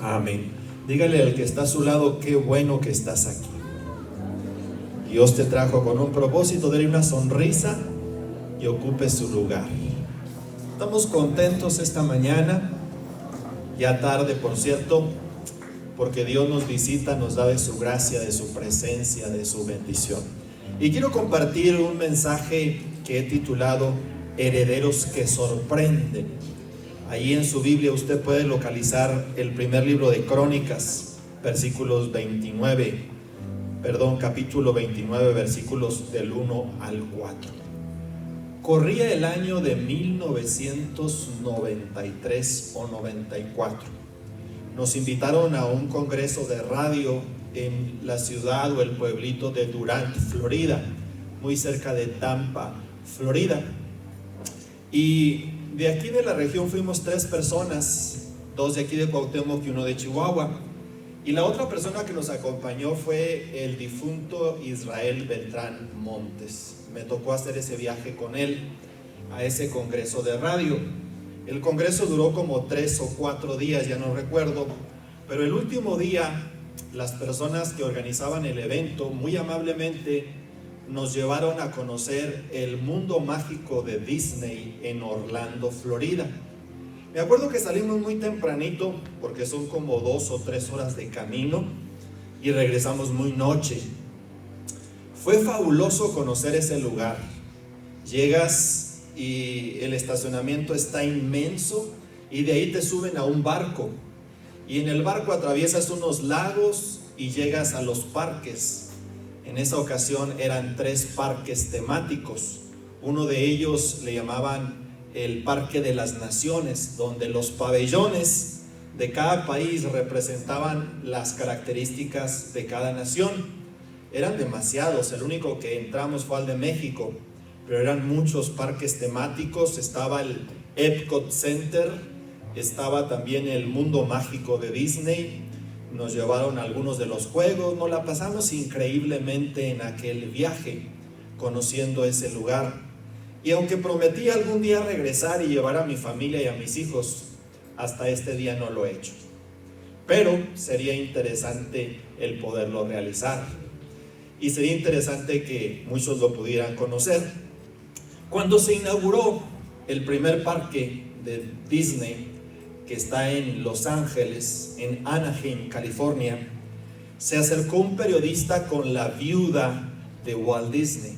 Amén. Dígale al que está a su lado, qué bueno que estás aquí. Dios te trajo con un propósito, dele una sonrisa y ocupe su lugar. Estamos contentos esta mañana, ya tarde por cierto, porque Dios nos visita, nos da de su gracia, de su presencia, de su bendición. Y quiero compartir un mensaje que he titulado Herederos que sorprenden. Ahí en su Biblia usted puede localizar el primer libro de Crónicas, capítulo 29, versículos del 1 al 4. Corría el año de 1993 o 94. Nos invitaron a un congreso de radio en la ciudad o el pueblito de Durant, Florida, muy cerca de Tampa, Florida. Y de aquí de la región fuimos 3 personas, 2 de aquí de Cuauhtémoc y 1 de Chihuahua. Y la otra persona que nos acompañó fue el difunto Israel Beltrán Montes. Me tocó hacer ese viaje con él a ese congreso de radio. El congreso duró como 3 o 4 días, ya no recuerdo, pero el último día las personas que organizaban el evento muy amablemente nos llevaron a conocer el mundo mágico de Disney en Orlando, Florida. Me acuerdo que salimos muy tempranito porque son como 2 o 3 horas de camino y regresamos muy noche. Fue fabuloso conocer ese lugar. Llegas y el estacionamiento está inmenso y de ahí te suben a un barco y en el barco atraviesas unos lagos y llegas a los parques. En esa ocasión eran 3 parques temáticos. Uno de ellos le llamaban el Parque de las Naciones, donde los pabellones de cada país representaban las características de cada nación. Eran demasiados, el único que entramos fue al de México, pero eran muchos parques temáticos. Estaba el Epcot Center, estaba también el mundo mágico de Disney. Nos llevaron a algunos de los juegos, nos la pasamos increíblemente en aquel viaje, conociendo ese lugar. Y aunque prometí algún día regresar y llevar a mi familia y a mis hijos, hasta este día no lo he hecho. Pero sería interesante el poderlo realizar. Y sería interesante que muchos lo pudieran conocer. Cuando se inauguró el primer parque de Disney, que está en Los Ángeles, en Anaheim, California, se acercó un periodista con la viuda de Walt Disney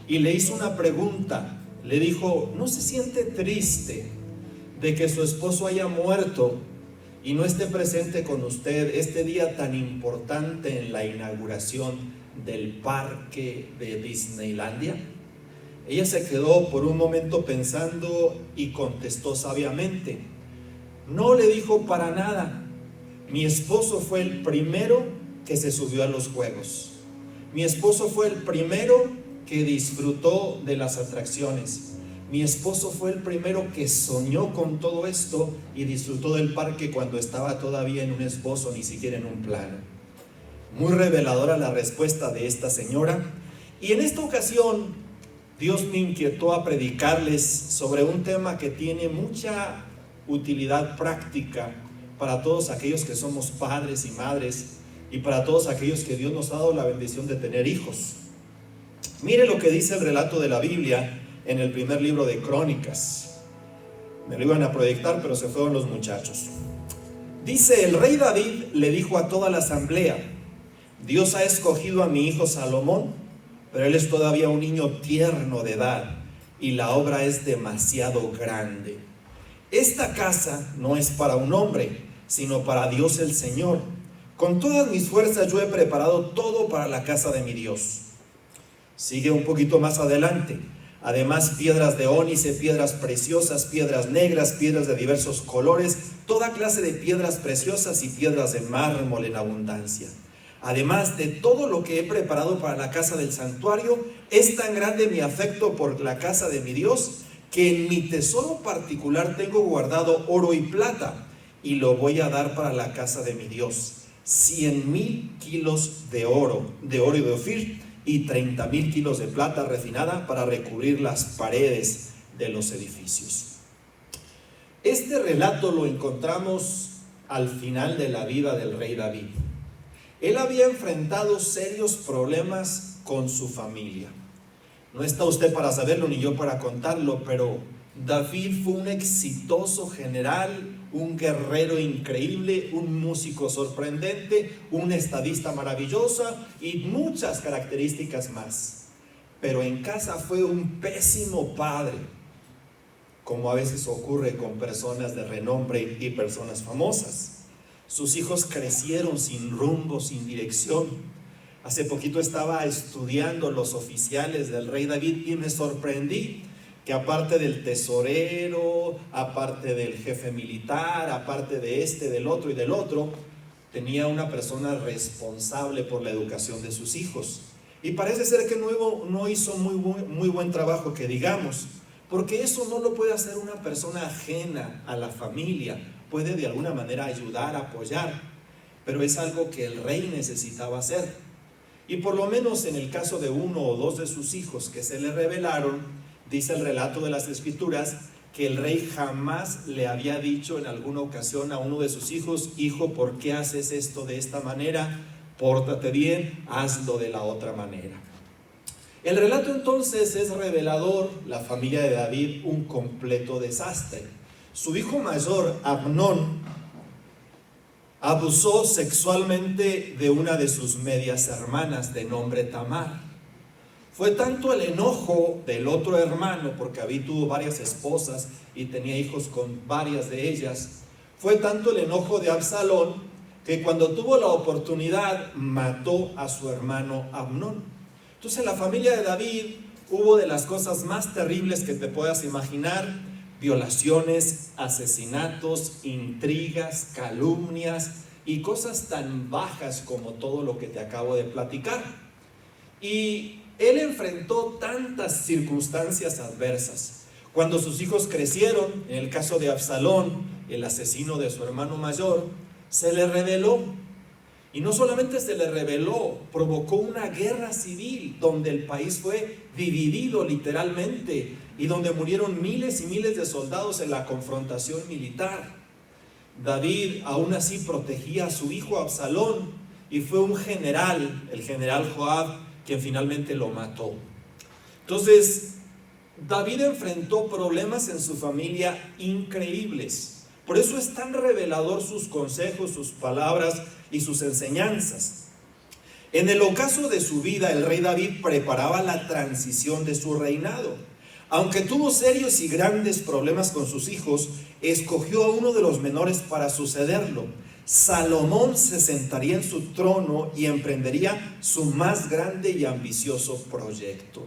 y le hizo una pregunta. Le dijo: ¿no se siente triste de que su esposo haya muerto y no esté presente con usted este día tan importante en la inauguración del parque de Disneylandia? Ella se quedó por un momento pensando y contestó sabiamente: no, le dijo, para nada. Mi esposo fue el primero que se subió a los juegos. Mi esposo fue el primero que disfrutó de las atracciones. Mi esposo fue el primero que soñó con todo esto y disfrutó del parque cuando estaba todavía en un esbozo, ni siquiera en un plano. Muy reveladora la respuesta de esta señora. Y en esta ocasión Dios me inquietó a predicarles sobre un tema que tiene mucha utilidad práctica para todos aquellos que somos padres y madres y para todos aquellos que Dios nos ha dado la bendición de tener hijos. Mire lo que dice el relato de la Biblia en el primer libro de Crónicas. Me lo iban a proyectar, pero se fueron los muchachos. Dice: el rey David le dijo a toda la asamblea: Dios ha escogido a mi hijo Salomón, pero él es todavía un niño tierno de edad y la obra es demasiado grande. Esta casa no es para un hombre, sino para Dios el Señor. Con todas mis fuerzas yo he preparado todo para la casa de mi Dios. Sigue un poquito más adelante. Además, piedras de ónice, piedras preciosas, piedras negras, piedras de diversos colores, toda clase de piedras preciosas y piedras de mármol en abundancia. Además de todo lo que he preparado para la casa del santuario, es tan grande mi afecto por la casa de mi Dios, que en mi tesoro particular tengo guardado oro y plata, y lo voy a dar para la casa de mi Dios: 100,000 kilos de oro y de Ofir, y 30,000 kilos de plata refinada para recubrir las paredes de los edificios. Este relato lo encontramos al final de la vida del rey David. Él había enfrentado serios problemas con su familia. No está usted para saberlo ni yo para contarlo, pero David fue un exitoso general, un guerrero increíble, un músico sorprendente, un estadista maravillosa y muchas características más. Pero en casa fue un pésimo padre, como a veces ocurre con personas de renombre y personas famosas. Sus hijos crecieron sin rumbo, sin dirección. Hace poquito estaba estudiando los oficiales del rey David y me sorprendí que aparte del tesorero, aparte del jefe militar, aparte de del otro y del otro, tenía una persona responsable por la educación de sus hijos. Y parece ser que no hizo muy buen trabajo, que digamos, porque eso no lo puede hacer una persona ajena a la familia. Puede de alguna manera ayudar, apoyar, pero es algo que el rey necesitaba hacer. Y por lo menos en el caso de uno o dos de sus hijos que se le rebelaron, dice el relato de las Escrituras que el rey jamás le había dicho en alguna ocasión a uno de sus hijos: hijo, ¿por qué haces esto de esta manera? Pórtate bien, hazlo de la otra manera. El relato entonces es revelador. La familia de David, un completo desastre. Su hijo mayor, Amnón, abusó sexualmente de una de sus medias hermanas de nombre Tamar. Fue tanto el enojo del otro hermano, porque David tuvo varias esposas y tenía hijos con varias de ellas, fue tanto el enojo de Absalón que cuando tuvo la oportunidad mató a su hermano Amnón. Entonces en la familia de David hubo de las cosas más terribles que te puedas imaginar: violaciones, asesinatos, intrigas, calumnias y cosas tan bajas como todo lo que te acabo de platicar. Y él enfrentó tantas circunstancias adversas. Cuando sus hijos crecieron, en el caso de Absalón, el asesino de su hermano mayor, se le rebeló. Y no solamente se le rebeló, provocó una guerra civil donde el país fue dividido literalmente y donde murieron miles y miles de soldados en la confrontación militar. David aún así protegía a su hijo Absalón y fue un general, el general Joab, quien finalmente lo mató. Entonces, David enfrentó problemas en su familia increíbles. Por eso es tan revelador sus consejos, sus palabras y sus enseñanzas. En el ocaso de su vida, el rey David preparaba la transición de su reinado. Aunque tuvo serios y grandes problemas con sus hijos, escogió a uno de los menores para sucederlo. Salomón se sentaría en su trono y emprendería su más grande y ambicioso proyecto.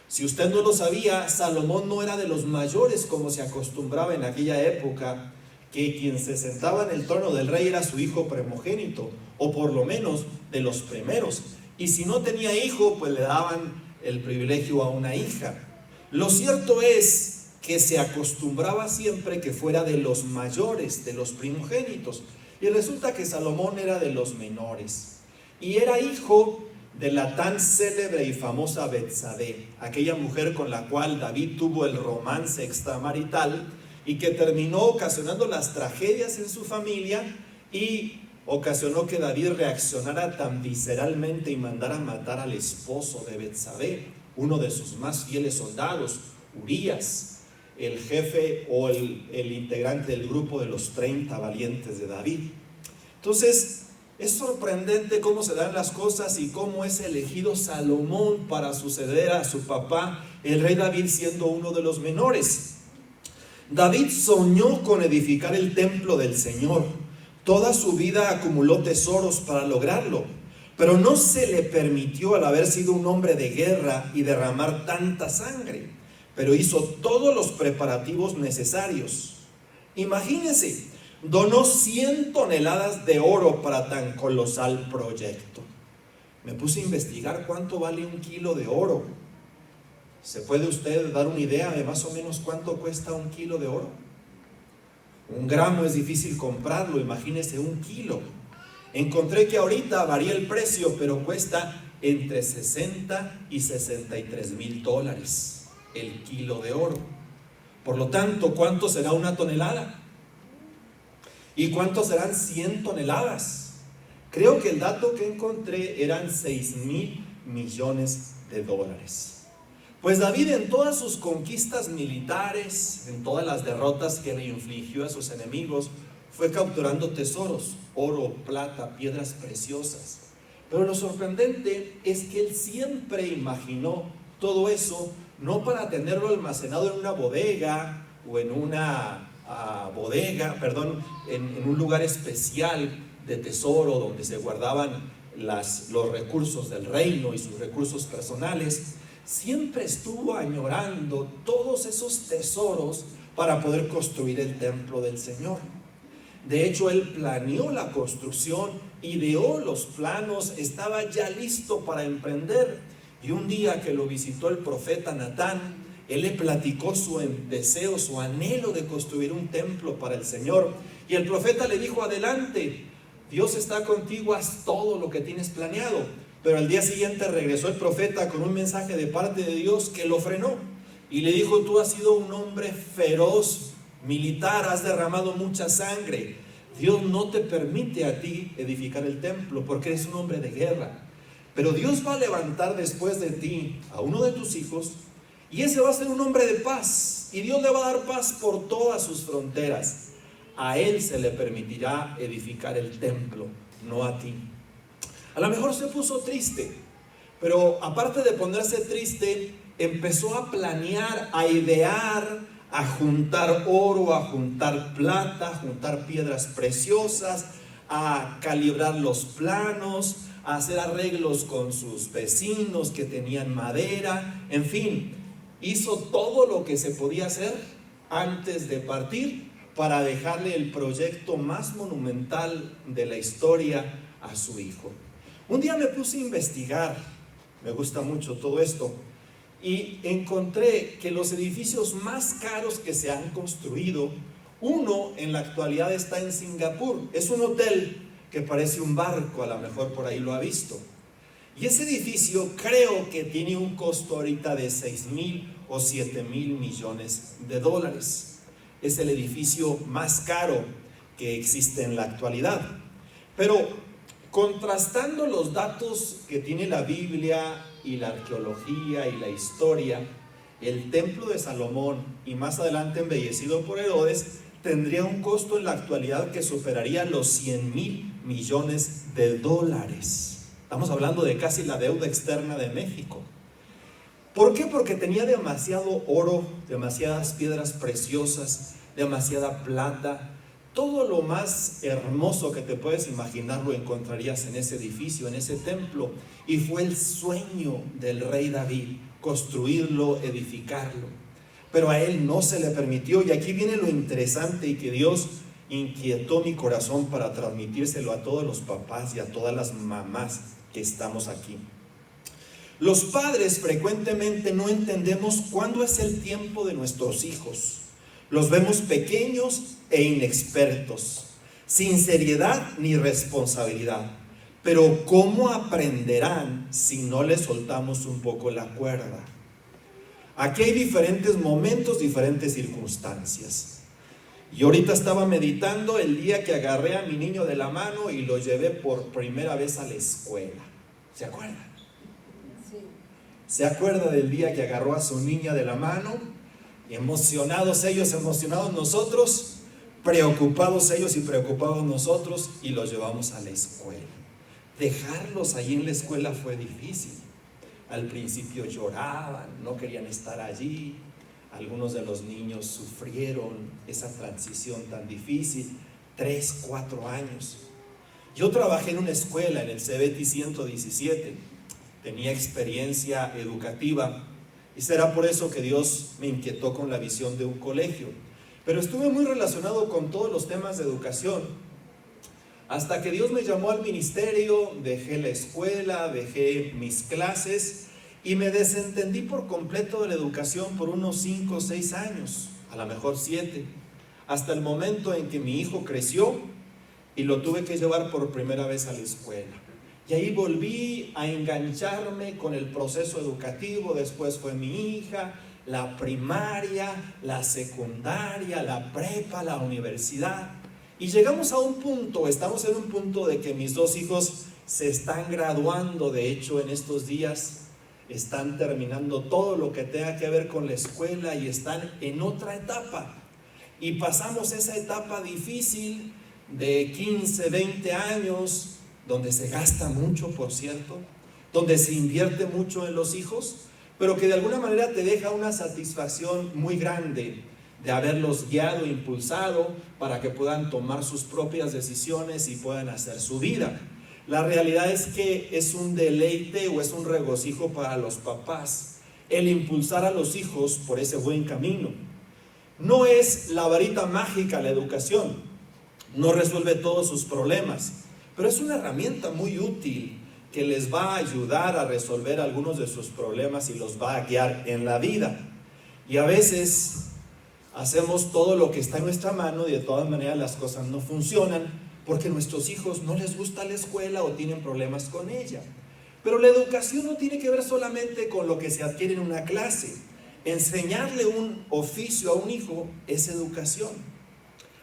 Si usted no lo sabía, Salomón no era de los mayores como se acostumbraba en aquella época, que quien se sentaba en el trono del rey era su hijo primogénito, o por lo menos de los primeros. Y si no tenía hijo, pues le daban el privilegio a una hija. Lo cierto es que se acostumbraba siempre que fuera de los mayores, de los primogénitos. Y resulta que Salomón era de los menores. Y era hijo de la tan célebre y famosa Betsabé, aquella mujer con la cual David tuvo el romance extramarital y que terminó ocasionando las tragedias en su familia y ocasionó que David reaccionara tan visceralmente y mandara matar al esposo de Betsabé, uno de sus más fieles soldados, Urías, el jefe o el integrante del grupo de los 30 valientes de David. Entonces, es sorprendente cómo se dan las cosas y cómo es elegido Salomón para suceder a su papá, el rey David, siendo uno de los menores. David soñó con edificar el templo del Señor. Toda su vida acumuló tesoros para lograrlo, pero no se le permitió al haber sido un hombre de guerra y derramar tanta sangre, pero hizo todos los preparativos necesarios. Imagínense, donó 100 toneladas de oro para tan colosal proyecto. Me puse a investigar cuánto vale un kilo de oro. ¿Se puede usted dar una idea de más o menos cuánto cuesta un kilo de oro? Un gramo es difícil comprarlo, imagínese un kilo. Encontré que ahorita varía el precio, pero cuesta entre 60 y 63 mil dólares el kilo de oro. Por lo tanto, ¿cuánto será una tonelada? ¿Y cuántos serán 100 toneladas? Creo que el dato que encontré eran 6,000 millones de dólares. Pues David, en todas sus conquistas militares, en todas las derrotas que le infligió a sus enemigos, fue capturando tesoros, oro, plata, piedras preciosas. Pero lo sorprendente es que él siempre imaginó todo eso no para tenerlo almacenado en una bodega o en una en un lugar especial de tesoro donde se guardaban los recursos del reino y sus recursos personales. Siempre estuvo añorando todos esos tesoros para poder construir el templo del Señor. De hecho, él planeó la construcción, ideó los planos, estaba ya listo para emprender. Y un día que lo visitó el profeta Natán, él le platicó su deseo, su anhelo de construir un templo para el Señor. Y el profeta le dijo: adelante, Dios está contigo, haz todo lo que tienes planeado. Pero al día siguiente regresó el profeta con un mensaje de parte de Dios que lo frenó. Y le dijo: tú has sido un hombre feroz, militar, has derramado mucha sangre. Dios no te permite a ti edificar el templo porque eres un hombre de guerra. Pero Dios va a levantar después de ti a uno de tus hijos, y ese va a ser un hombre de paz, y Dios le va a dar paz por todas sus fronteras. A él se le permitirá edificar el templo, no a ti. A lo mejor se puso triste, pero aparte de ponerse triste, empezó a planear, a idear, a juntar oro, a juntar plata, a juntar piedras preciosas, a calibrar los planos, a hacer arreglos con sus vecinos que tenían madera. En fin, hizo todo lo que se podía hacer antes de partir para dejarle el proyecto más monumental de la historia a su hijo. Un día me puse a investigar, me gusta mucho todo esto, y encontré que los edificios más caros que se han construido, uno en la actualidad está en Singapur. Es un hotel que parece un barco, a lo mejor por ahí lo ha visto. Y ese edificio creo que tiene un costo ahorita de 6,000 o 7,000 millones de dólares. Es el edificio más caro que existe en la actualidad. Pero contrastando los datos que tiene la Biblia y la arqueología y la historia, el templo de Salomón, y más adelante embellecido por Herodes, tendría un costo en la actualidad que superaría los 100,000 millones de dólares. Estamos hablando de casi la deuda externa de México. ¿Por qué? Porque tenía demasiado oro, demasiadas piedras preciosas, demasiada plata. Todo lo más hermoso que te puedes imaginar lo encontrarías en ese edificio, en ese templo. Y fue el sueño del rey David, construirlo, edificarlo. Pero a él no se le permitió. Y aquí viene lo interesante, y que Dios inquietó mi corazón para transmitírselo a todos los papás y a todas las mamás que estamos aquí. Los padres frecuentemente no entendemos cuándo es el tiempo de nuestros hijos. Los vemos pequeños e inexpertos, sin seriedad ni responsabilidad. Pero ¿cómo aprenderán si no les soltamos un poco la cuerda? Aquí hay diferentes momentos, diferentes circunstancias. Y ahorita estaba meditando el día que agarré a mi niño de la mano y lo llevé por primera vez a la escuela. ¿Se acuerda? Sí. ¿Se acuerda del día que agarró a su niña de la mano? Emocionados ellos, emocionados nosotros, preocupados ellos y preocupados nosotros, y los llevamos a la escuela. Dejarlos ahí en la escuela fue difícil. Al principio lloraban, no querían estar allí. Algunos de los niños sufrieron esa transición tan difícil, 3, 4 años. Yo trabajé en una escuela, en el CBT 117, tenía experiencia educativa, y será por eso que Dios me inquietó con la visión de un colegio. Pero estuve muy relacionado con todos los temas de educación, hasta que Dios me llamó al ministerio. Dejé la escuela, dejé mis clases y me desentendí por completo de la educación por unos 5 o 6 años, a lo mejor 7, hasta el momento en que mi hijo creció y lo tuve que llevar por primera vez a la escuela. Y ahí volví a engancharme con el proceso educativo. Después fue mi hija, la primaria, la secundaria, la prepa, la universidad. Y llegamos a un punto, estamos en un punto de que mis dos hijos se están graduando. De hecho, en estos días están terminando todo lo que tenga que ver con la escuela y están en otra etapa. Y pasamos esa etapa difícil de 15, 20 años, donde se gasta mucho, por cierto, donde se invierte mucho en los hijos, pero que de alguna manera te deja una satisfacción muy grande de haberlos guiado, impulsado para que puedan tomar sus propias decisiones y puedan hacer su vida. La realidad es que es un deleite o es un regocijo para los papás el impulsar a los hijos por ese buen camino. No es la varita mágica la educación, no resuelve todos sus problemas, pero es una herramienta muy útil que les va a ayudar a resolver algunos de sus problemas y los va a guiar en la vida. Y a veces hacemos todo lo que está en nuestra mano y de todas maneras las cosas no funcionan porque a nuestros hijos no les gusta la escuela o tienen problemas con ella. Pero la educación no tiene que ver solamente con lo que se adquiere en una clase. Enseñarle un oficio a un hijo es educación.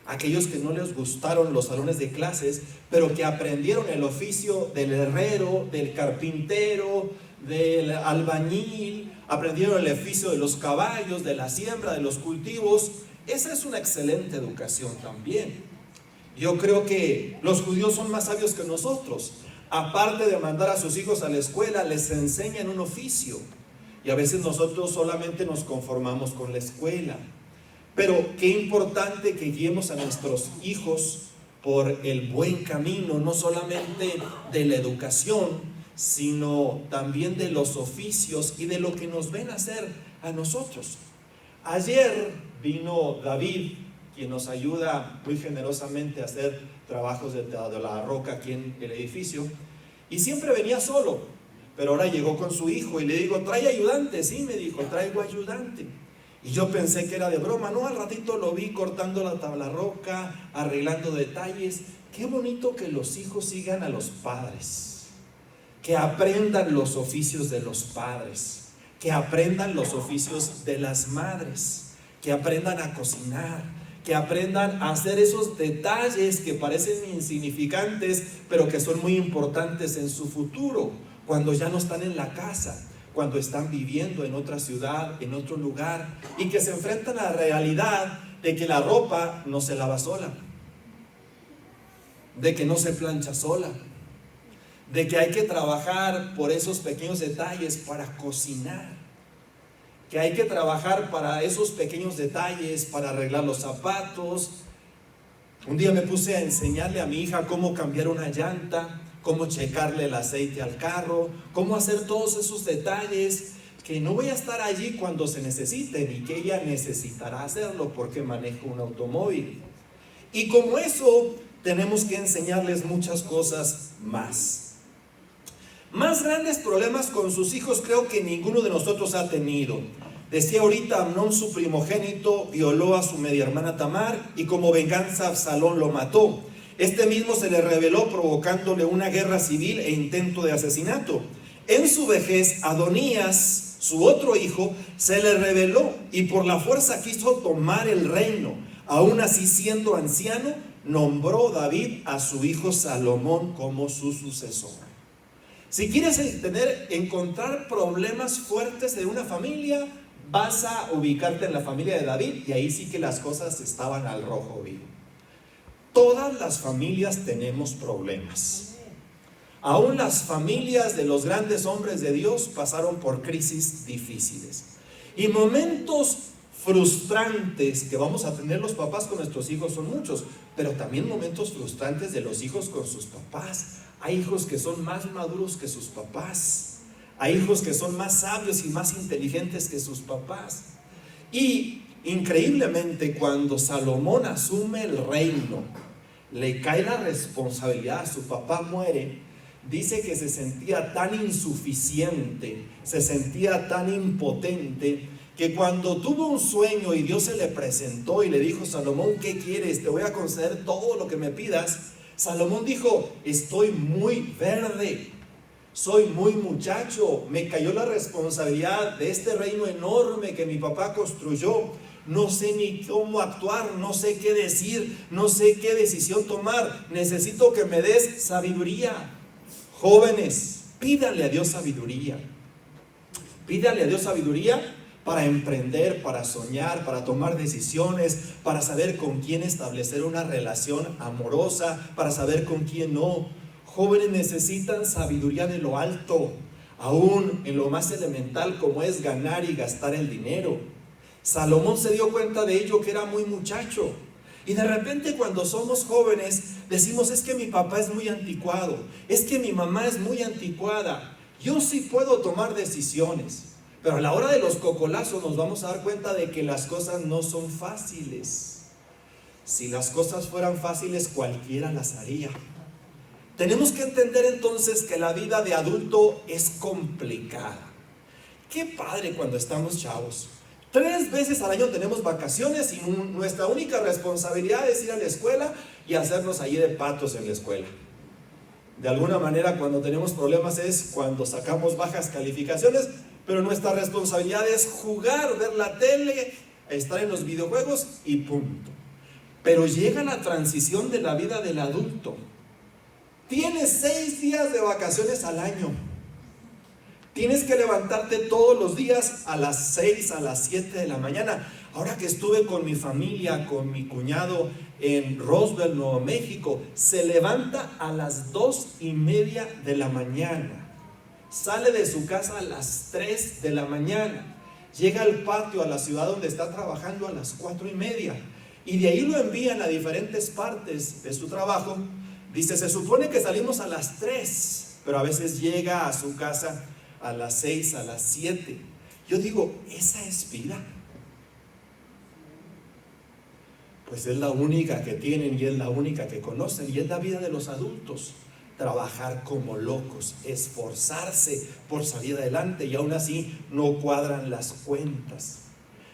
Aquellos que no les gustaron los salones de clases, pero que aprendieron el oficio del herrero, del carpintero, del albañil, aprendieron el oficio de los caballos, de la siembra, de los cultivos, esa es una excelente educación también. Yo creo que los judíos son más sabios que nosotros. Aparte de mandar a sus hijos a la escuela, les enseñan un oficio. Y a veces nosotros solamente nos conformamos con la escuela. Pero qué importante que guiemos a nuestros hijos por el buen camino, no solamente de la educación, sino también de los oficios y de lo que nos ven hacer a nosotros. Ayer vino David, quien nos ayuda muy generosamente a hacer trabajos de la roca aquí en el edificio, y siempre venía solo, pero ahora llegó con su hijo y le digo, ¿trae ayudante? Sí, me dijo, traigo ayudante. Y yo pensé que era de broma, no, al ratito lo vi cortando la tabla roca, arreglando detalles. Qué bonito que los hijos sigan a los padres, que aprendan los oficios de los padres, que aprendan los oficios de las madres, que aprendan a cocinar, que aprendan a hacer esos detalles que parecen insignificantes, pero que son muy importantes en su futuro, cuando ya no están en la casa, cuando están viviendo en otra ciudad, en otro lugar, y que se enfrentan a la realidad de que la ropa no se lava sola, de que no se plancha sola, de que hay que trabajar por esos pequeños detalles para cocinar, que hay que trabajar para esos pequeños detalles, para arreglar los zapatos. Un día me puse a enseñarle a mi hija cómo cambiar una llanta, cómo checarle el aceite al carro, cómo hacer todos esos detalles que no voy a estar allí cuando se necesiten y que ella necesitará hacerlo porque manejo un automóvil. Y como eso, tenemos que enseñarles muchas cosas más. Más grandes problemas con sus hijos creo que ninguno de nosotros ha tenido. Decía ahorita, Amnón, su primogénito, violó a su media hermana Tamar y como venganza Absalón lo mató. Este mismo se le rebeló provocándole una guerra civil e intento de asesinato. En su vejez, Adonías, su otro hijo, se le rebeló y por la fuerza quiso tomar el reino. Aún así, siendo anciano, nombró David a su hijo Salomón como su sucesor. Si quieres encontrar problemas fuertes de una familia, vas a ubicarte en la familia de David y ahí sí que las cosas estaban al rojo vivo. Todas las familias tenemos problemas. Aún las familias de los grandes hombres de Dios pasaron por crisis difíciles. Y momentos frustrantes que vamos a tener los papás con nuestros hijos son muchos, pero también momentos frustrantes de los hijos con sus papás. Hay hijos que son más maduros que sus papás. Hay hijos que son más sabios y más inteligentes que sus papás. Y increíblemente, cuando Salomón asume el reino, le cae la responsabilidad, su papá muere, dice que se sentía tan insuficiente, se sentía tan impotente, que cuando tuvo un sueño y Dios se le presentó y le dijo, Salomón, ¿qué quieres? Te voy a conceder todo lo que me pidas. Salomón dijo, estoy muy verde, soy muy muchacho, me cayó la responsabilidad de este reino enorme que mi papá construyó. no sé ni cómo actuar, no sé qué decir, no sé qué decisión tomar. Necesito que me des sabiduría. Jóvenes, pídale a Dios sabiduría. Pídale a Dios sabiduría para emprender, para soñar, para tomar decisiones, para saber con quién establecer una relación amorosa, para saber con quién no. Jóvenes necesitan sabiduría de lo alto, aún en lo más elemental como es ganar y gastar el dinero. Salomón se dio cuenta de ello que era muy muchacho. Y de repente cuando somos jóvenes decimos, es que mi papá es muy anticuado, es que mi mamá es muy anticuada. Yo sí puedo tomar decisiones, pero a la hora de los cocolazos nos vamos a dar cuenta de que las cosas no son fáciles. Si las cosas fueran fáciles, cualquiera las haría. Tenemos que entender entonces que la vida de adulto es complicada. Qué padre cuando estamos chavos. 3 veces al año tenemos vacaciones y nuestra única responsabilidad es ir a la escuela y hacernos allí de patos en la escuela. De alguna manera cuando tenemos problemas es cuando sacamos bajas calificaciones, pero nuestra responsabilidad es jugar, ver la tele, estar en los videojuegos y punto. Pero llega la transición de la vida del adulto. Tienes 6 días de vacaciones al año. Tienes que levantarte todos los días a las 6, a las 7 de la mañana. Ahora que estuve con mi familia, con mi cuñado en Roswell, Nuevo México, se levanta a las 2:30 de la mañana. Sale de su casa a las 3 de la mañana. Llega al patio, a la ciudad donde está trabajando a las 4:30. Y de ahí lo envían a diferentes partes de su trabajo. Dice, se supone que salimos a las 3, pero a veces llega a su casa a las 6, a las 7. Yo digo, ¿esa es vida? Pues es la única que tienen y es la única que conocen y es la vida de los adultos. Trabajar como locos, esforzarse por salir adelante y aún así no cuadran las cuentas.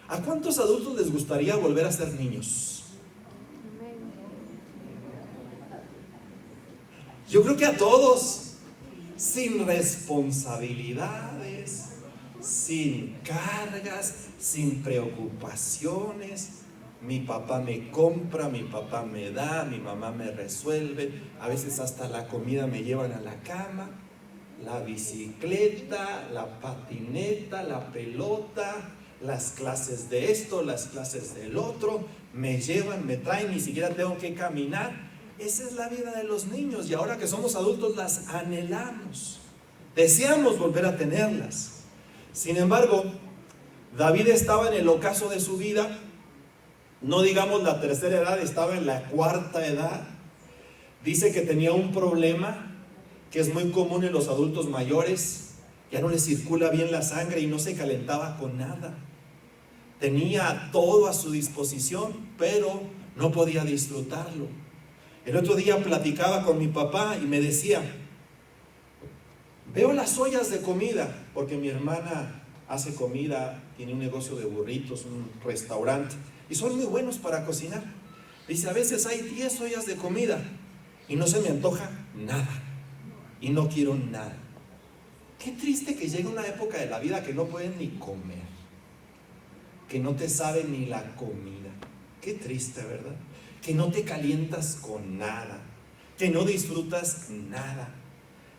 ¿A cuántos adultos les gustaría volver a ser niños? Yo creo que a todos. Sin responsabilidades, sin cargas, sin preocupaciones. Mi papá me compra, mi papá me da, mi mamá me resuelve. A veces hasta la comida me llevan a la cama, la bicicleta, la patineta, la pelota, las clases de esto, las clases del otro. Me llevan, me traen, ni siquiera tengo que caminar. Esa es la vida de los niños y ahora que somos adultos las anhelamos, deseamos volver a tenerlas. Sin embargo, David estaba en el ocaso de su vida, no digamos la tercera edad, estaba en la cuarta edad. Dice que tenía un problema que es muy común en los adultos mayores, ya no le circula bien la sangre y no se calentaba con nada. Tenía todo a su disposición, pero no podía disfrutarlo. El otro día platicaba con mi papá y me decía, veo las ollas de comida, porque mi hermana hace comida, tiene un negocio de burritos, un restaurante, y son muy buenos para cocinar. Dice, a veces hay 10 ollas de comida y no se me antoja nada, y no quiero nada. Qué triste que llegue una época de la vida que no pueden ni comer, que no te sabe ni la comida. Qué triste, ¿verdad? Que no te calientas con nada, que no disfrutas nada,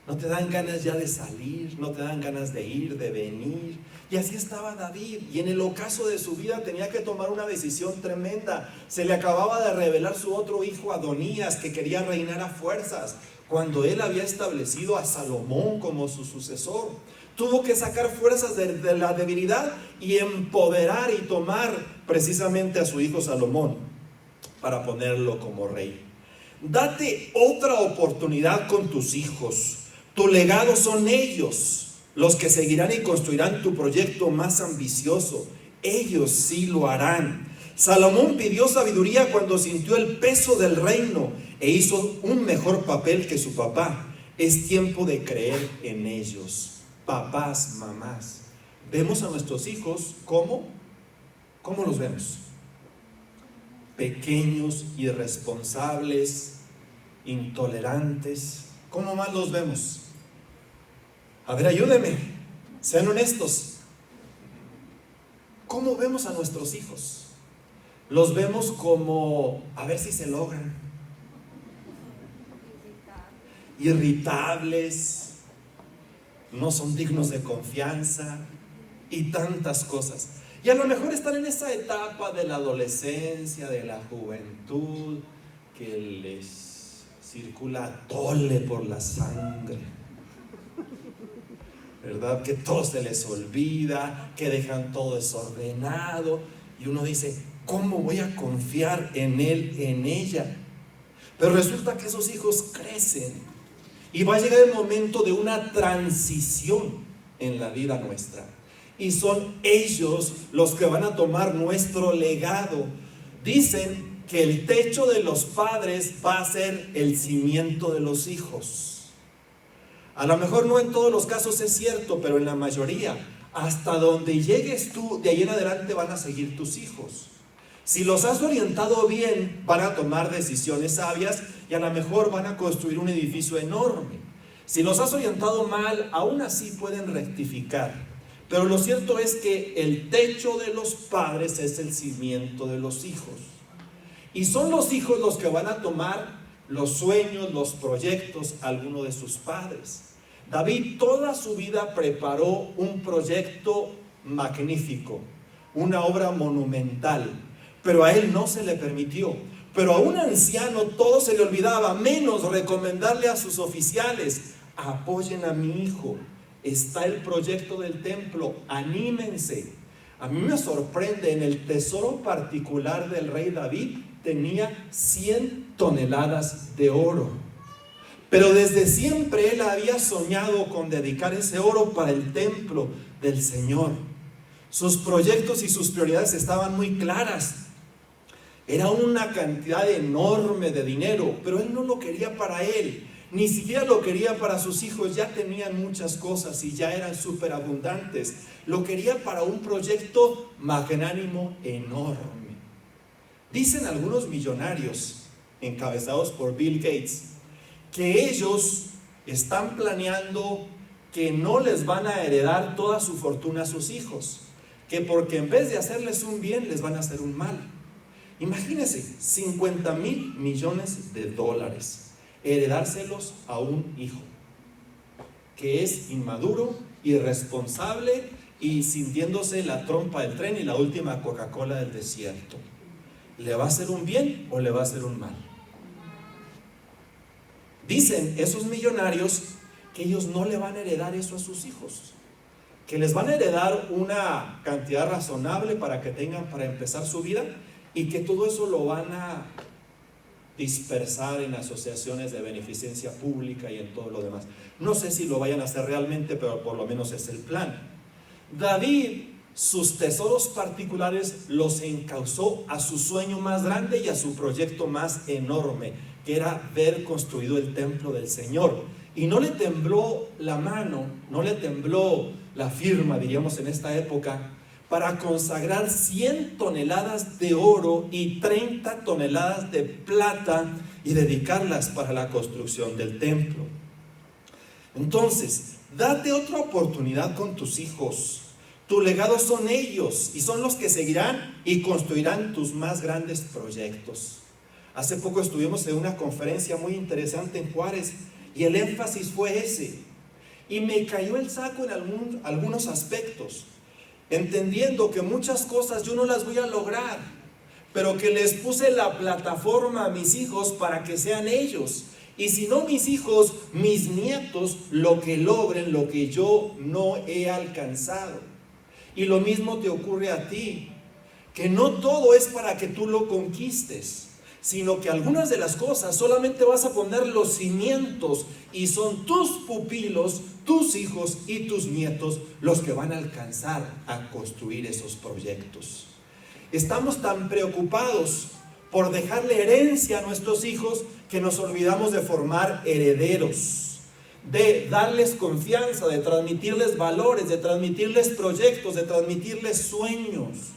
no te dan ganas ya de salir, no te dan ganas de ir, de venir. Y así estaba David, y en el ocaso de su vida tenía que tomar una decisión tremenda. Se le acababa de revelar su otro hijo Adonías, que quería reinar a fuerzas, cuando él había establecido a Salomón como su sucesor. Tuvo que sacar fuerzas de la debilidad y empoderar y tomar precisamente a su hijo Salomón para ponerlo como rey. Date otra oportunidad con tus hijos. Tu legado son ellos, los que seguirán y construirán tu proyecto más ambicioso. Ellos sí lo harán. Salomón pidió sabiduría cuando sintió el peso del reino e hizo un mejor papel que su papá. Es tiempo de creer en ellos. Papás, mamás, vemos a nuestros hijos ¿cómo los vemos? Pequeños, irresponsables, intolerantes. ¿Cómo más los vemos? A ver, ayúdenme, sean honestos. ¿Cómo vemos a nuestros hijos? Los vemos como a ver si se logran, irritables, no son dignos de confianza y tantas cosas. Y a lo mejor están en esa etapa de la adolescencia, de la juventud, que les circula tole por la sangre, ¿verdad? Que todo se les olvida, que dejan todo desordenado, y uno dice, ¿cómo voy a confiar en él, en ella? Pero resulta que esos hijos crecen y va a llegar el momento de una transición en la vida nuestra. Y son ellos los que van a tomar nuestro legado. Dicen que el techo de los padres va a ser el cimiento de los hijos. A lo mejor no en todos los casos es cierto, pero en la mayoría, hasta donde llegues tú, de ahí en adelante van a seguir tus hijos. Si los has orientado bien, van a tomar decisiones sabias y a lo mejor van a construir un edificio enorme. Si los has orientado mal, aún así pueden rectificar. Pero lo cierto es que el techo de los padres es el cimiento de los hijos. Y son los hijos los que van a tomar los sueños, los proyectos, alguno de sus padres. David toda su vida preparó un proyecto magnífico, una obra monumental, pero a él no se le permitió. Pero a un anciano todo se le olvidaba, menos recomendarle a sus oficiales: apoyen a mi hijo, está el proyecto del templo, anímense. A mí me sorprende, en el tesoro particular del rey David tenía 100 toneladas de oro. Pero desde siempre él había soñado con dedicar ese oro para el templo del Señor. Sus proyectos y sus prioridades estaban muy claras. Era una cantidad enorme de dinero, pero él no lo quería para él, ni siquiera lo quería para sus hijos. Ya tenían muchas cosas y ya eran súper abundantes. Lo quería para un proyecto magnánimo enorme. Dicen algunos millonarios, encabezados por Bill Gates, que ellos están planeando que no les van a heredar toda su fortuna a sus hijos, que porque en vez de hacerles un bien, les van a hacer un mal. Imagínense, 50,000 millones de dólares, heredárselos a un hijo que es inmaduro, irresponsable y sintiéndose la trompa del tren y la última Coca-Cola del desierto. ¿Le va a hacer un bien o le va a hacer un mal? Dicen esos millonarios que ellos no le van a heredar eso a sus hijos, que les van a heredar una cantidad razonable para que tengan para empezar su vida, y que todo eso lo van a dispersar en asociaciones de beneficencia pública y en todo lo demás. No sé si lo vayan a hacer realmente, pero por lo menos es el plan. David, sus tesoros particulares los encauzó a su sueño más grande y a su proyecto más enorme, que era ver construido el templo del Señor. Y no le tembló la mano, no le tembló la firma, diríamos en esta época, para consagrar 100 toneladas de oro y 30 toneladas de plata y dedicarlas para la construcción del templo. Entonces, date otra oportunidad con tus hijos. Tu legado son ellos y son los que seguirán y construirán tus más grandes proyectos. Hace poco estuvimos en una conferencia muy interesante en Juárez y el énfasis fue ese. Y me cayó el saco en algunos aspectos, entendiendo que muchas cosas yo no las voy a lograr, pero que les puse la plataforma a mis hijos para que sean ellos. Y si no mis hijos, mis nietos, lo que logren, lo que yo no he alcanzado. Y lo mismo te ocurre a ti, que no todo es para que tú lo conquistes, sino que algunas de las cosas solamente vas a poner los cimientos y son tus pupilos, tus hijos y tus nietos los que van a alcanzar a construir esos proyectos. Estamos tan preocupados por dejarle herencia a nuestros hijos que nos olvidamos de formar herederos, de darles confianza, de transmitirles valores, de transmitirles proyectos, de transmitirles sueños.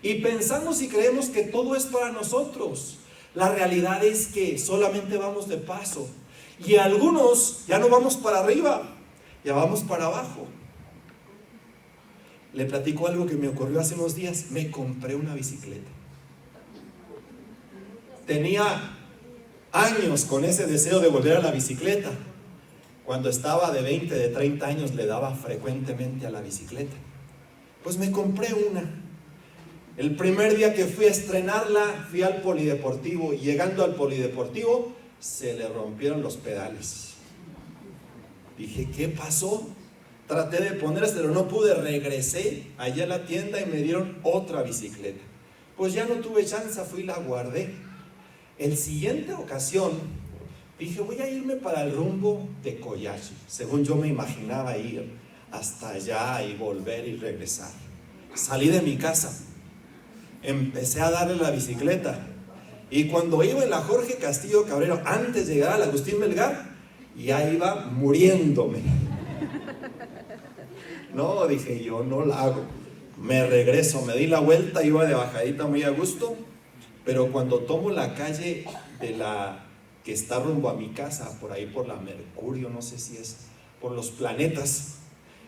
Y pensamos y creemos que todo es para nosotros. La realidad es que solamente vamos de paso. Y algunos ya no vamos para arriba, ya vamos para abajo. Le platico algo que me ocurrió hace unos días. Me compré una bicicleta. tenía años con ese deseo de volver a la bicicleta. Cuando estaba de 20, de 30 años le daba frecuentemente a la bicicleta. Pues me compré una. El primer día que fui a estrenarla, fui al polideportivo, y llegando al polideportivo se le rompieron los pedales. Dije, ¿qué pasó? Traté de ponérselo, no pude, regresé allá a la tienda y me dieron otra bicicleta. Pues ya no tuve chance, fui y la guardé. En siguiente ocasión, dije, voy a irme para el rumbo de Collachi. Según yo me imaginaba ir hasta allá y volver y regresar. Salí de mi casa, empecé a darle la bicicleta, y cuando iba en la Jorge Castillo Cabrero, antes de llegar al Agustín Melgar, ya iba muriéndome. No, dije, yo no la hago. Me regreso, me di la vuelta, iba de bajadita muy a gusto, pero cuando tomo la calle de la que está rumbo a mi casa, por ahí por la Mercurio, no sé si es, por los Planetas,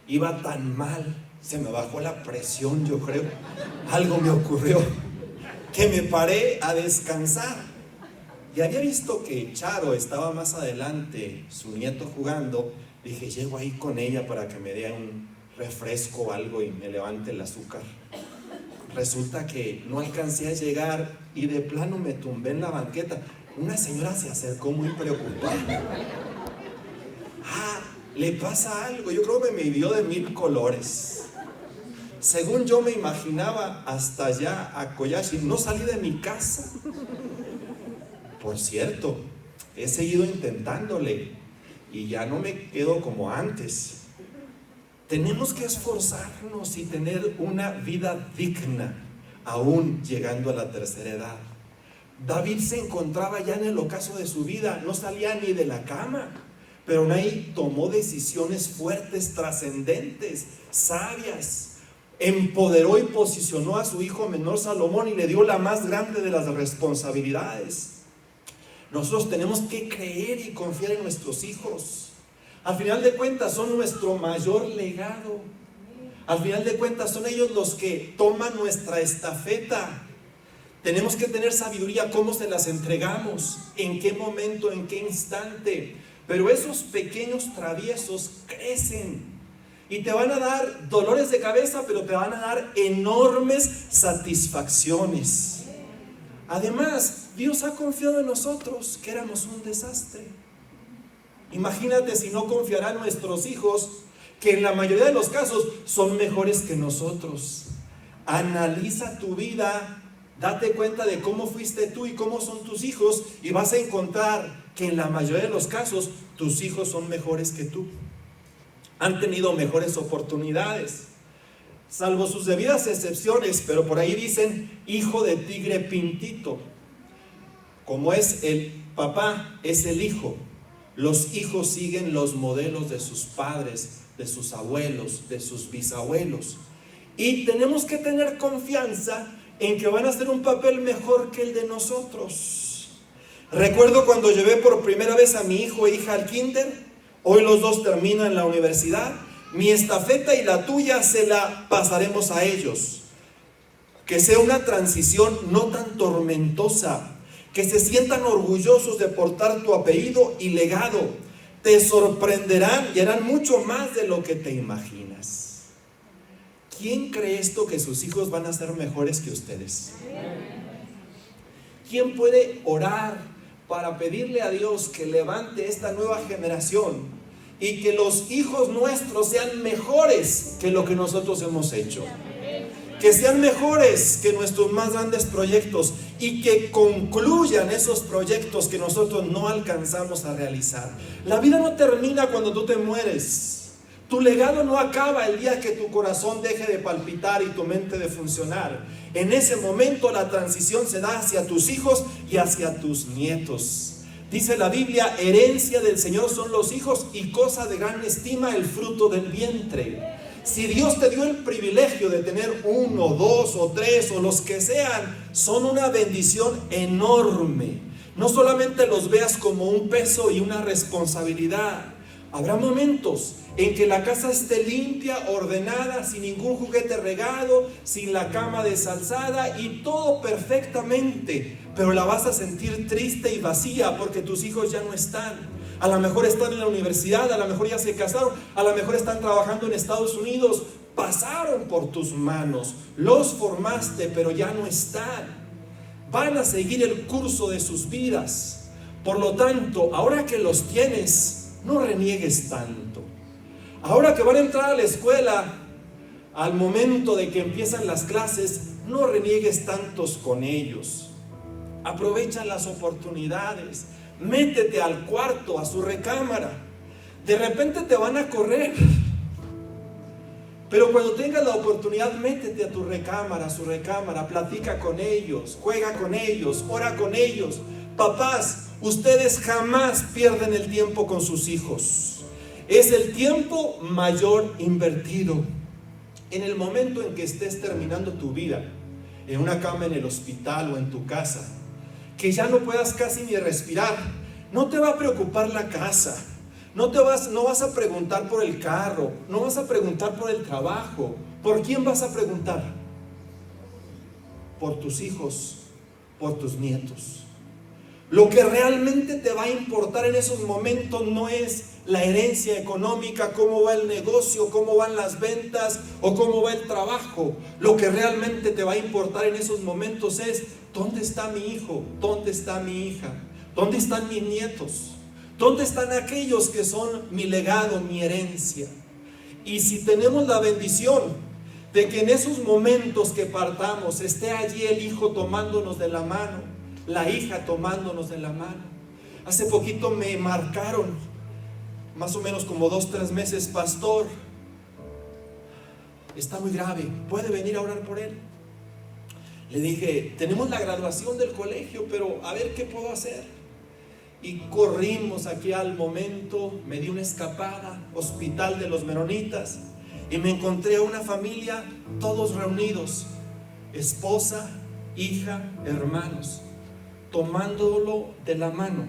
iba tan mal, se me bajó la presión, yo creo, algo me ocurrió, que me paré a descansar. Y había visto que Charo estaba más adelante, su nieto jugando. Dije, llego ahí con ella para que me dé un refresco o algo y me levante el azúcar. Resulta que no alcancé a llegar y de plano me tumbé en la banqueta. Una señora se acercó muy preocupada. Le pasa algo. Yo creo que me vio de 1000 colores. Según yo me imaginaba, hasta allá a Collachi, no salí de mi casa. Por cierto, he seguido intentándole y ya no me quedo como antes. Tenemos que esforzarnos y tener una vida digna, aún llegando a la tercera edad. David se encontraba ya en el ocaso de su vida, no salía ni de la cama, pero aún ahí tomó decisiones fuertes, trascendentes, sabias. Empoderó y posicionó a su hijo menor Salomón y le dio la más grande de las responsabilidades. Nosotros tenemos que creer y confiar en nuestros hijos. Al final de cuentas son nuestro mayor legado. Al final de cuentas son ellos los que toman nuestra estafeta. Tenemos que tener sabiduría, cómo se las entregamos, en qué momento, en qué instante. Pero esos pequeños traviesos crecen y te van a dar dolores de cabeza, pero te van a dar enormes satisfacciones. Además, Dios ha confiado en nosotros, que éramos un desastre. Imagínate si no confiará en nuestros hijos, que en la mayoría de los casos son mejores que nosotros. Analiza tu vida, date cuenta de cómo fuiste tú y cómo son tus hijos, y vas a encontrar que en la mayoría de los casos tus hijos son mejores que tú. Han tenido mejores oportunidades, salvo sus debidas excepciones, pero por ahí dicen hijo de tigre pintito. Como es el papá, es el hijo. Los hijos siguen los modelos de sus padres, de sus abuelos, de sus bisabuelos. Y tenemos que tener confianza en que van a hacer un papel mejor que el de nosotros. Recuerdo cuando llevé por primera vez a mi hijo e hija al kinder. Hoy los dos terminan la universidad. Mi estafeta y la tuya se la pasaremos a ellos. Que sea una transición no tan tormentosa, que se sientan orgullosos de portar tu apellido y legado. Te sorprenderán y harán mucho más de lo que te imaginas. ¿Quién cree esto, que sus hijos van a ser mejores que ustedes? ¿Quién puede orar para pedirle a Dios que levante esta nueva generación y que los hijos nuestros sean mejores que lo que nosotros hemos hecho? Que sean mejores que nuestros más grandes proyectos y que concluyan esos proyectos que nosotros no alcanzamos a realizar. La vida no termina cuando tú te mueres. Tu legado no acaba el día que tu corazón deje de palpitar y tu mente de funcionar. En ese momento la transición se da hacia tus hijos y hacia tus nietos. Dice la Biblia, herencia del Señor son los hijos y cosa de gran estima el fruto del vientre. Si Dios te dio el privilegio de tener 1, 2 o 3 o los que sean, son una bendición enorme. No solamente los veas como un peso y una responsabilidad. Habrá momentos en que la casa esté limpia, ordenada, sin ningún juguete regado, sin la cama desalzada y todo perfectamente. pero la vas a sentir triste y vacía porque tus hijos ya no están. A lo mejor están en la universidad, a lo mejor ya se casaron, a lo mejor están trabajando en Estados Unidos. Pasaron por tus manos, los formaste, pero ya no están. Van a seguir el curso de sus vidas. Por lo tanto, ahora que los tienes, no reniegues tanto. Ahora que van a entrar a la escuela, al momento de que empiezan las clases, no reniegues tantos con ellos. Aprovecha las oportunidades. Métete al cuarto, a su recámara. De repente te van a correr, pero cuando tengas la oportunidad, métete a tu recámara, a su recámara, platica con ellos, juega con ellos, ora con ellos. Papás, ustedes jamás pierden el tiempo con sus hijos. Es el tiempo mayor invertido. En el momento en que estés terminando tu vida, en una cama en el hospital o en tu casa, que ya no puedas casi ni respirar, no te va a preocupar la casa. No vas a preguntar por el carro, no vas a preguntar por el trabajo. ¿Por quién vas a preguntar? Por tus hijos, por tus nietos. Lo que realmente te va a importar en esos momentos no es la herencia económica, cómo va el negocio, cómo van las ventas o cómo va el trabajo. Lo que realmente te va a importar en esos momentos es: ¿dónde está mi hijo? ¿Dónde está mi hija? ¿Dónde están mis nietos? ¿Dónde están aquellos que son mi legado, mi herencia? Y si tenemos la bendición de que en esos momentos que partamos esté allí el hijo tomándonos de la mano, la hija tomándonos de la mano. Hace poquito me marcaron, más o menos como 2-3 meses: pastor, está muy grave, ¿puede venir a orar por él? Le dije: tenemos la graduación del colegio, pero a ver qué puedo hacer. Y corrimos aquí al momento, me di una escapada, Hospital de los Menonitas, y me encontré a una familia, todos reunidos, esposa, hija, hermanos, tomándolo de la mano,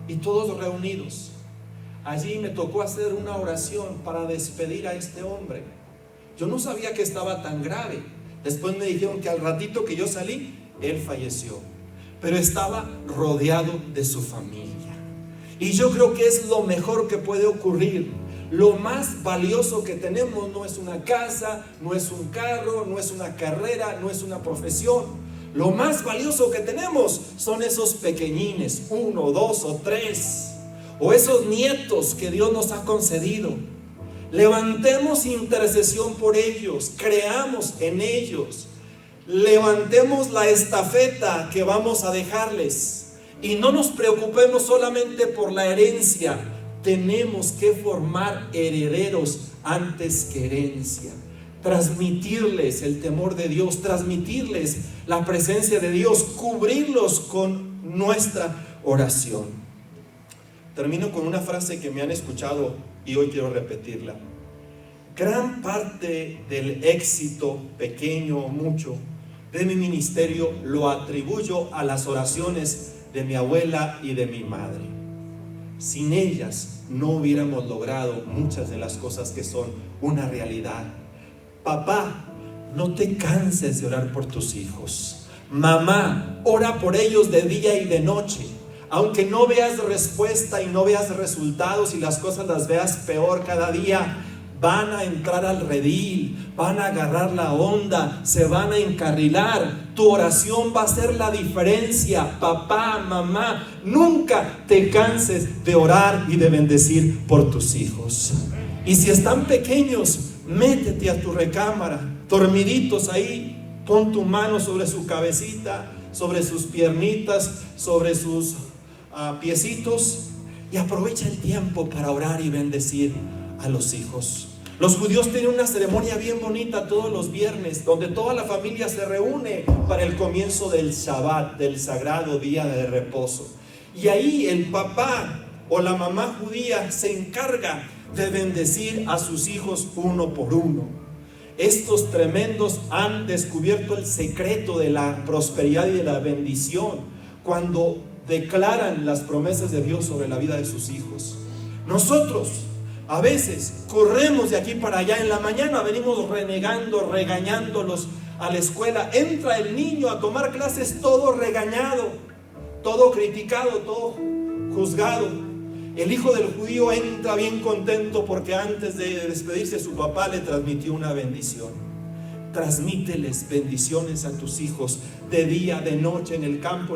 y todos reunidos. Allí me tocó hacer una oración para despedir a este hombre. Yo no sabía que estaba tan grave. Después me dijeron que al ratito que yo salí, él falleció, pero estaba rodeado de su familia. Y yo creo que es lo mejor que puede ocurrir. Lo más valioso que tenemos no es una casa, no es un carro, no es una carrera, no es una profesión. Lo más valioso que tenemos son esos pequeñines, 1, 2 o 3, o esos nietos que Dios nos ha concedido. Levantemos intercesión por ellos, creamos en ellos. Levantemos la estafeta que vamos a dejarles y no nos preocupemos solamente por la herencia. Tenemos que formar herederos antes que herencia. Transmitirles el temor de Dios, transmitirles la presencia de Dios, cubrirlos con nuestra oración. Termino con una frase que me han escuchado y hoy quiero repetirla. Gran parte del éxito, pequeño o mucho, de mi ministerio lo atribuyo a las oraciones de mi abuela y de mi madre. Sin ellas no hubiéramos logrado muchas de las cosas que son una realidad. Papá, no te canses de orar por tus hijos. Mamá, ora por ellos de día y de noche. Aunque no veas respuesta y no veas resultados y las cosas las veas peor cada día, van a entrar al redil, van a agarrar la onda, se van a encarrilar. Tu oración va a ser la diferencia. Papá, mamá, nunca te canses de orar y de bendecir por tus hijos. Y si están pequeños, métete a tu recámara, dormiditos ahí, pon tu mano sobre su cabecita, sobre sus piernitas, sobre sus piecitos, y aprovecha el tiempo para orar y bendecir a los hijos. Los judíos tienen una ceremonia bien bonita todos los viernes, donde toda la familia se reúne para el comienzo del Shabbat, del sagrado día de reposo. Y ahí el papá o la mamá judía se encarga de bendecir a sus hijos uno por uno. Estos tremendos han descubierto el secreto de la prosperidad y de la bendición cuando declaran las promesas de Dios sobre la vida de sus hijos. Nosotros a veces corremos de aquí para allá. En la mañana venimos renegando, regañándolos a la escuela. Entra el niño a tomar clases todo regañado, todo criticado, todo juzgado. El hijo del judío entra bien contento porque antes de despedirse su papá le transmitió una bendición. Transmíteles bendiciones a tus hijos de día, de noche, en el campo.